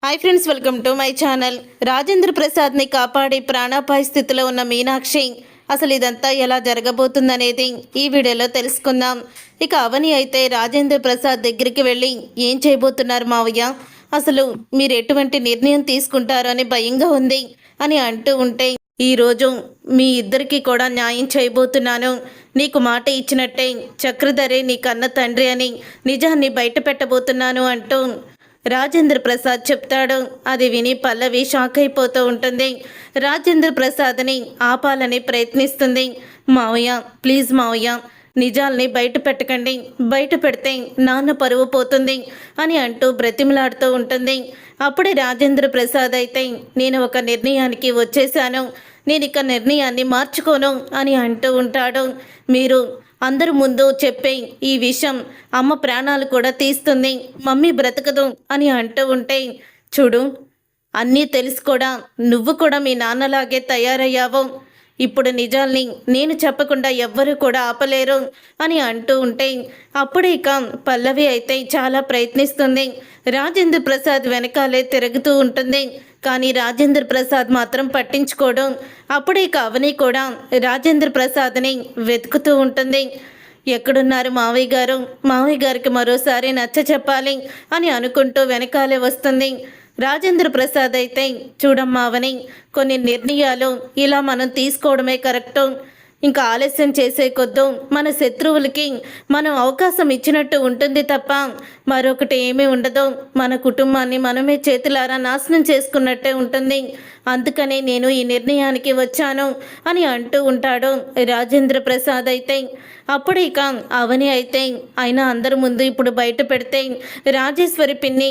Hi friends, welcome to my channel. Rajendra ప్రసాద్ని కాపాడి ప్రాణాపాయ స్థితిలో ఉన్న మీనాక్షి అసలు ఇదంతా ఎలా జరగబోతుందనేది ఈ వీడియోలో తెలుసుకుందాం. ఇక అవని అయితే రాజేంద్ర ప్రసాద్ దగ్గరికి వెళ్ళి ఏం చేయబోతున్నారు మావయ్య, అసలు మీరు ఎటువంటి నిర్ణయం తీసుకుంటారు అని భయంగా ఉంది అని అంటూ ఉంటే, ఈరోజు మీ ఇద్దరికి కూడా న్యాయం చేయబోతున్నాను. నీకు మాట ఇచ్చినట్టే చక్రధరే నీ కన్న తండ్రి అని నిజాన్ని బయట పెట్టబోతున్నాను అంటూ రాజేంద్ర ప్రసాద్ చెప్తాడు. అది విని పల్లవి షాక్ అయిపోతూ ఉంటుంది. రాజేంద్ర ప్రసాద్ని ఆపాలని ప్రయత్నిస్తుంది. మావయ్య, ప్లీజ్ మావయ్య, నిజాల్ని బయట పెట్టకండి, బయట పెడితే నాన్న పరువు పోతుంది అని అంటూ బ్రతిమలాడుతూ ఉంటుంది. అప్పుడే రాజేంద్ర ప్రసాద్ అయితే, నేను ఒక నిర్ణయానికి వచ్చేసాను, నేను ఇక నిర్ణయాన్ని మార్చుకోను అని అంటూ ఉంటాడు. మీరు అందరి ముందు చెప్పే ఈ విషయం అమ్మ ప్రాణాలు కూడా తీస్తుంది, మమ్మీ బ్రతకదు అని అంటూ ఉంటే, చూడు అన్నీ తెలిసి కూడా నువ్వు కూడా మీ నాన్నలాగే తయారయ్యావు, ఇప్పుడు నిజాల్ని నేను చెప్పకుండా ఎవ్వరూ కూడా ఆపలేరు అని అంటూ ఉంటే, అప్పుడే ఇక పల్లవి అయితే చాలా ప్రయత్నిస్తుంది. రాజేంద్ర ప్రసాద్ వెనకాలే తిరుగుతూ ఉంటుంది. కానీ రాజేంద్ర ప్రసాద్ మాత్రం పట్టించుకోవడం. అప్పుడే ఇక అవని కూడా రాజేంద్ర ప్రసాద్ని వెతుకుతూ ఉంటుంది. ఎక్కడున్నారు మావయ్య గారు, మావయ్య గారికి మరోసారి నచ్చ చెప్పాలి అని అనుకుంటూ వెనకాలే వస్తుంది. రాజేంద్ర ప్రసాద్ అయితే, చూడమ్మా అవని, కొన్ని నిర్ణయాలు ఇలా మనం తీసుకోవడమే కరెక్టు, ఇంకా ఆలస్యం చేసే కొద్దు మన శత్రువులకి మనం అవకాశం ఇచ్చినట్టు ఉంటుంది తప్ప మరొకటి ఏమీ ఉండదు. మన కుటుంబాన్ని మనమే చేతులారా నాశనం చేసుకున్నట్టే ఉంటుంది. అందుకనే నేను ఈ నిర్ణయానికి వచ్చాను అని అంటూ ఉంటాడు రాజేంద్ర ప్రసాద్ అయితే. అప్పుడు ఇక అవని అయితే, అయినా అందరి ముందు ఇప్పుడు బయట పెడితే రాజేశ్వరి పిన్ని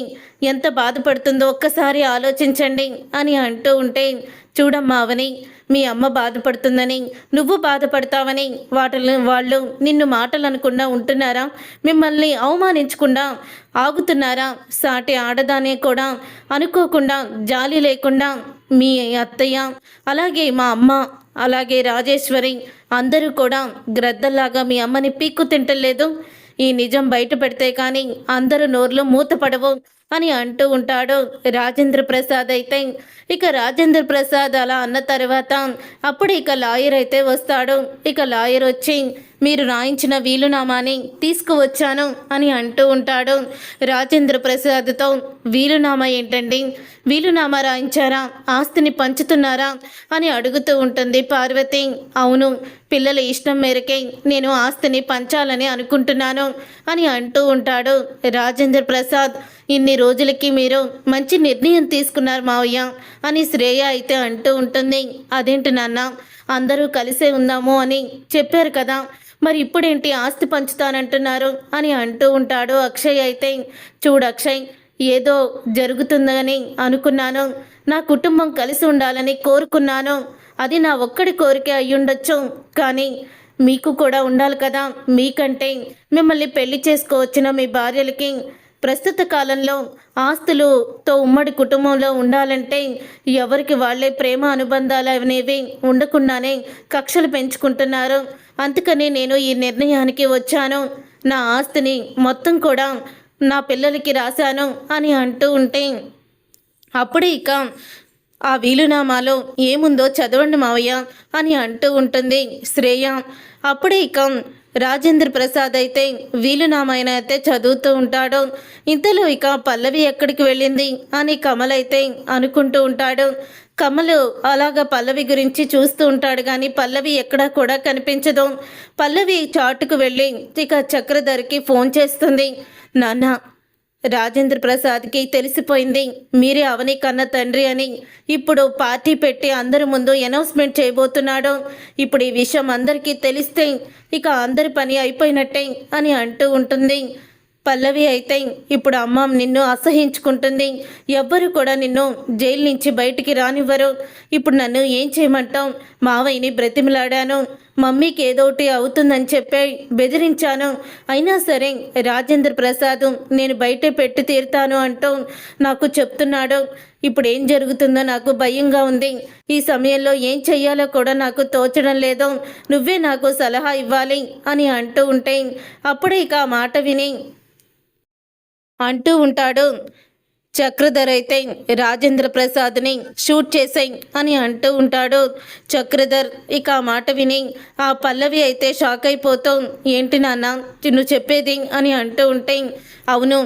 ఎంత బాధపడుతుందో ఒక్కసారి ఆలోచించండి అని అంటూ ఉంటే, చూడమ్మా అవని, మీ అమ్మ బాధపడుతుందని నువ్వు బాధపడతావని వాళ్ళు నిన్ను మాటలు అనకుండా ఉంటున్నారా? మిమ్మల్ని అవమానించకుండా ఆగుతున్నారా? సాటి ఆడదానే కూడా అనుకోకుండా జాలి లేకుండా మీ అత్తయ్య, అలాగే మా అమ్మ, అలాగే రాజేశ్వరి అందరూ కూడా గ్రద్దల్లాగా మీ అమ్మని పీక్కు తింటలేదు. ఈ నిజం బయట పెడితే కానీ అందరూ నోర్లు మూతపడవు అని అంటూ ఉంటాడు రాజేంద్ర ప్రసాద్ అయితే. ఇక రాజేంద్ర ప్రసాద్ అలా అన్న తర్వాత అప్పుడు ఇక లాయర్ అయితే వస్తాడు. ఇక లాయర్ వచ్చి, మీరు రాయించిన వీలునామాని తీసుకువచ్చాను అని అంటూ ఉంటాడు రాజేంద్ర ప్రసాద్తో. వీలునామా ఏంటండి, వీలునామా రాయించారా, ఆస్తిని పంచుతున్నారా అని అడుగుతూ ఉంటుంది పార్వతి. అవును, పిల్లల ఇష్టం మేరకే నేను ఆస్తిని పంచాలని అనుకుంటున్నాను అని అంటూ ఉంటాడు రాజేంద్ర ప్రసాద్. ఇన్ని రోజులకి మీరు మంచి నిర్ణయం తీసుకున్నారు మావయ్య అని శ్రేయ అయితే అంటూ ఉంటుంది. అదేంటి నాన్న, అందరూ కలిసే ఉందాము అని చెప్పారు కదా, మరి ఇప్పుడేంటి ఆస్తి పంచుతానంటున్నారు అని అంటూ ఉంటాడు అక్షయ్ అయితే. చూడు అక్షయ్, ఏదో జరుగుతుందని అనుకున్నాను, నా కుటుంబం కలిసి ఉండాలని కోరుకున్నాను, అది నా ఒక్కడి కోరిక అయ్యుండొచ్చు, కానీ మీకు కూడా ఉండాలి కదా, మీకంటే మిమ్మల్ని పెళ్లి చేసుకోవచ్చిన మీ భార్యలకి ప్రస్తుత కాలంలో ఆస్తులతో ఉమ్మడి కుటుంబంలో ఉండాలంటే ఎవరికి వాళ్ళే ప్రేమ అనుబంధాలు అనేవి ఉండకుండానే కక్షలు పెంచుకుంటున్నారు. అందుకని నేను ఈ నిర్ణయానికి వచ్చాను, నా ఆస్తిని మొత్తం కూడా నా పిల్లలకి రాశాను అని అంటూ ఉంటే, అప్పుడే ఇక ఆ వీలునామాలో ఏముందో చదవండి మావయ్య అని అంటూ ఉంటుంది శ్రేయ. అప్పుడే ఇక రాజేంద్ర ప్రసాద్ అయితే వీలునామాయన అయితే చదువుతూ ఉంటాడు. ఇంతలో ఇక పల్లవి ఎక్కడికి వెళ్ళింది అని కమల్ అయితే అనుకుంటూ ఉంటాడు. కమలు అలాగా పల్లవి గురించి చూస్తూ ఉంటాడు, కానీ పల్లవి ఎక్కడా కూడా కనిపించదు. పల్లవి చాటుకు వెళ్ళి ఇక చక్రధర్కి ఫోన్ చేస్తుంది. నాన్న, రాజేంద్ర ప్రసాద్కి తెలిసిపోయింది మీరే అవని కన్న తండ్రి అని. ఇప్పుడు పార్టీ పెట్టి అందరి ముందు అనౌన్స్మెంట్ చేయబోతున్నాడు. ఇప్పుడు ఈ విషయం అందరికీ తెలిస్తే ఇక అందరి పని అయిపోయినట్టే అని అంటూ ఉంటుంది పల్లవి అయితే. ఇప్పుడు అమ్మ నిన్ను అసహించుకుంటుంది, ఎవ్వరు కూడా నిన్ను జైలు నుంచి బయటికి రానివ్వరు. ఇప్పుడు నన్ను ఏం చేయమంటావు? మావయ్యని బ్రతిమలాడాను, మమ్మీకి ఏదోటి అవుతుందని చెప్పి బెదిరించాను, అయినా సరే రాజేంద్ర ప్రసాద్ నేను బయటే పెట్టి తీరుతాను అంటూ నాకు చెప్తున్నాడు. ఇప్పుడు ఏం జరుగుతుందో నాకు భయంగా ఉంది. ఈ సమయంలో ఏం చెయ్యాలో కూడా నాకు తోచడం లేదు, నువ్వే నాకు సలహా ఇవ్వాలి అని అంటూ ఉంటే, అప్పుడే ఇక ఆ మాట విని అంటూ ఉంటాడు చక్రధర్ అయితే రాజేంద్ర ప్రసాద్ని షూట్ చేసేయ్ అని అంటూ ఉంటాడు. చక్రధర్ ఇక ఆ మాట విని ఆ పల్లవి అయితే షాక్ అయిపోతూ, ఏంటి నాన్న నువ్వు చెప్పేది అని అంటూ ఉంటే, అవును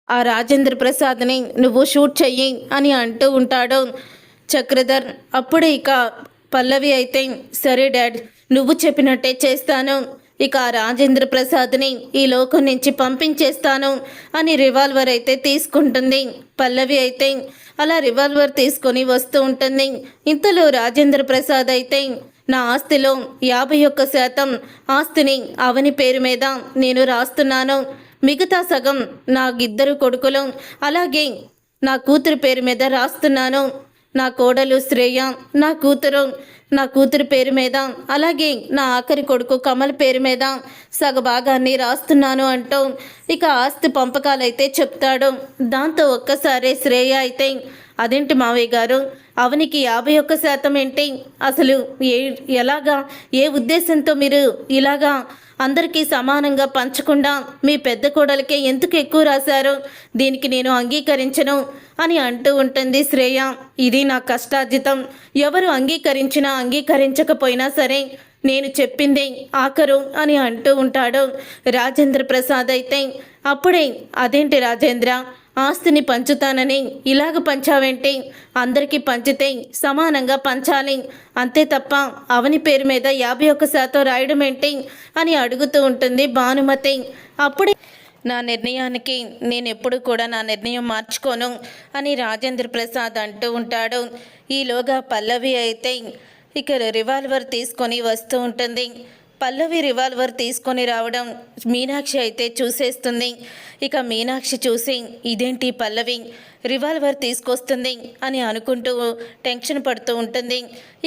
ఆ రాజేంద్ర ప్రసాద్ని నువ్వు షూట్ చెయ్యి అని అంటూ ఉంటాడు చక్రధర్. అప్పుడు ఇక పల్లవి అయితే, సరే డాడ్ నువ్వు చెప్పినట్టే చేస్తాను, ఇక ఆ రాజేంద్ర ప్రసాద్ని ఈ లోకం నుంచి పంపించేస్తాను అని రివాల్వర్ అయితే తీసుకుంటుంది. పల్లవి అయితే అలా రివాల్వర్ తీసుకొని వస్తూ ఉంటుంది. ఇంతలో రాజేంద్ర ప్రసాద్ అయితే, నా ఆస్తిలో 51% ఆస్తిని అవని పేరు మీద నేను రాస్తున్నాను, మిగతా సగం నా ఇద్దరు కొడుకులు అలాగే నా కూతురు పేరు మీద రాస్తున్నాను, నా కోడలు శ్రేయ నా కూతురు పేరు మీద అలాగే నా ఆఖరి కొడుకు కమల్ పేరు మీద సగభాగాన్ని రాస్తున్నాను అంటూ ఇక ఆస్తి పంపకాలైతే చెప్తాడు. దాంతో ఒక్కసారి శ్రేయ అయితే, అదేంటి మావయ్య గారు అవనికి 51% ఏంటి, అసలు ఎలాగా ఏ ఉద్దేశంతో మీరు ఇలాగా అందరికీ సమానంగా పంచకుండా మీ పెద్ద కోడలికే ఎందుకు ఎక్కువ రాశారు, దీనికి నేను అంగీకరించను అని అంటూ ఉంటుంది శ్రేయ. ఇది నా కష్టార్జితం, ఎవరు అంగీకరించినా అంగీకరించకపోయినా సరే నేను చెప్పిందే ఆఖరు అని అంటూ ఉంటాడు రాజేంద్ర ప్రసాద్ అయితే. అప్పుడే, అదేంటి రాజేంద్ర ఆస్తిని పంచుతానని ఇలాగ పంచావేంటి, అందరికీ పంచితే సమానంగా పంచాలి అంతే తప్ప అవని పేరు మీద 51% రాయడం ఏంటి అని అడుగుతూ ఉంటుంది భానుమతి. అప్పుడే, నా నిర్ణయానికి నేను ఎప్పుడు కూడా నా నిర్ణయం మార్చుకోను అని రాజేంద్ర ప్రసాద్ అంటూ ఉంటాడు. ఈలోగా పల్లవి అయితే ఇక రివాల్వర్ తీసుకొని వస్తూ ఉంటుంది. పల్లవి రివాల్వర్ తీసుకొని రావడం మీనాక్షి అయితే చూసేస్తుంది. ఇక మీనాక్షి చూసి, ఇదేంటి పల్లవి రివాల్వర్ తీసుకొస్తుంది అని అనుకుంటూ టెన్షన్ పడుతూ ఉంటుంది.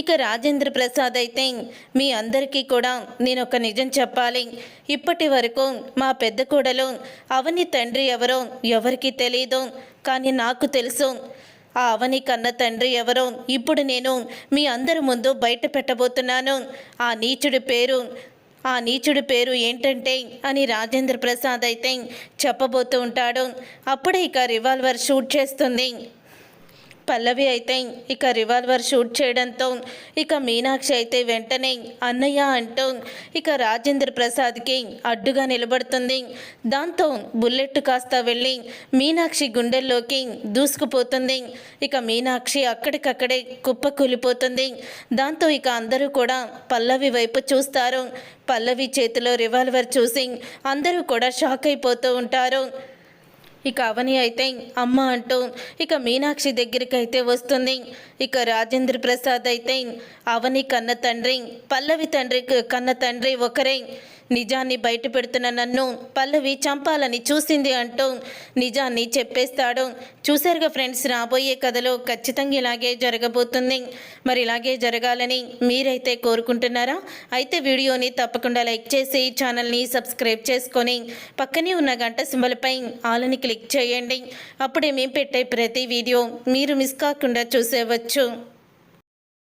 ఇక రాజేంద్ర ప్రసాద్ అయితే, మీ అందరికీ కూడా నేను ఒక నిజం చెప్పాలి, ఇప్పటి వరకు మా పెద్ద కోడలు అవని తండ్రి ఎవరో ఎవరికీ తెలియదు, కానీ నాకు తెలుసు ఆ అవని కన్న తండ్రి ఎవరో ఇప్పుడు నేను మీ అందరి ముందు బయట పెట్టబోతున్నాను. ఆ నీచుడి పేరు ఏంటంటే అని రాజేంద్ర ప్రసాద్ అయితే చెప్పబోతూ ఉంటాడు. అప్పుడే ఇక రివాల్వర్ షూట్ చేస్తుంది పల్లవి అయితే. ఇక రివాల్వర్ షూట్ చేయడంతో ఇక మీనాక్షి అయితే వెంటనే అన్నయ్య అంటూ ఇక రాజేంద్ర ప్రసాద్కి అడ్డుగా నిలబడుతుంది. దాంతో బుల్లెట్ కాస్త వెళ్ళి మీనాక్షి గుండెల్లోకి దూసుకుపోతుంది. ఇక మీనాక్షి అక్కడికక్కడే కుప్పకూలిపోతుంది. దాంతో ఇక అందరూ కూడా పల్లవి వైపు చూస్తారు. పల్లవి చేతిలో రివాల్వర్ చూసి అందరూ కూడా షాక్ అయిపోతూ ఉంటారు. ఇక అవని అయితే అమ్మ అంటూ ఇక మీనాక్షి దగ్గరికి అయితే వస్తుంది. ఇక రాజేంద్ర ప్రసాద్ అయితే, అవని కన్న తండ్రి పల్లవి కన్న తండ్రి ఒకరే, నిజాన్ని బయట పెడుతున్న నన్ను పల్లవి చంపాలని చూసింది అంటూ నిజాన్ని చెప్పేస్తాడు. చూసారుగా ఫ్రెండ్స్, రాబోయే కథలో ఖచ్చితంగా ఇలాగే జరగబోతుంది. మరి ఇలాగే జరగాలని మీరైతే కోరుకుంటున్నారా? అయితే వీడియోని తప్పకుండా లైక్ చేసి ఛానల్ని సబ్స్క్రైబ్ చేసుకొని పక్కనే ఉన్న గంట సింబల్పై ఆలని క్లిక్ చేయండి. అప్పుడే మేము పెట్టే ప్రతి వీడియో మీరు మిస్ కాకుండా చూసేవచ్చు.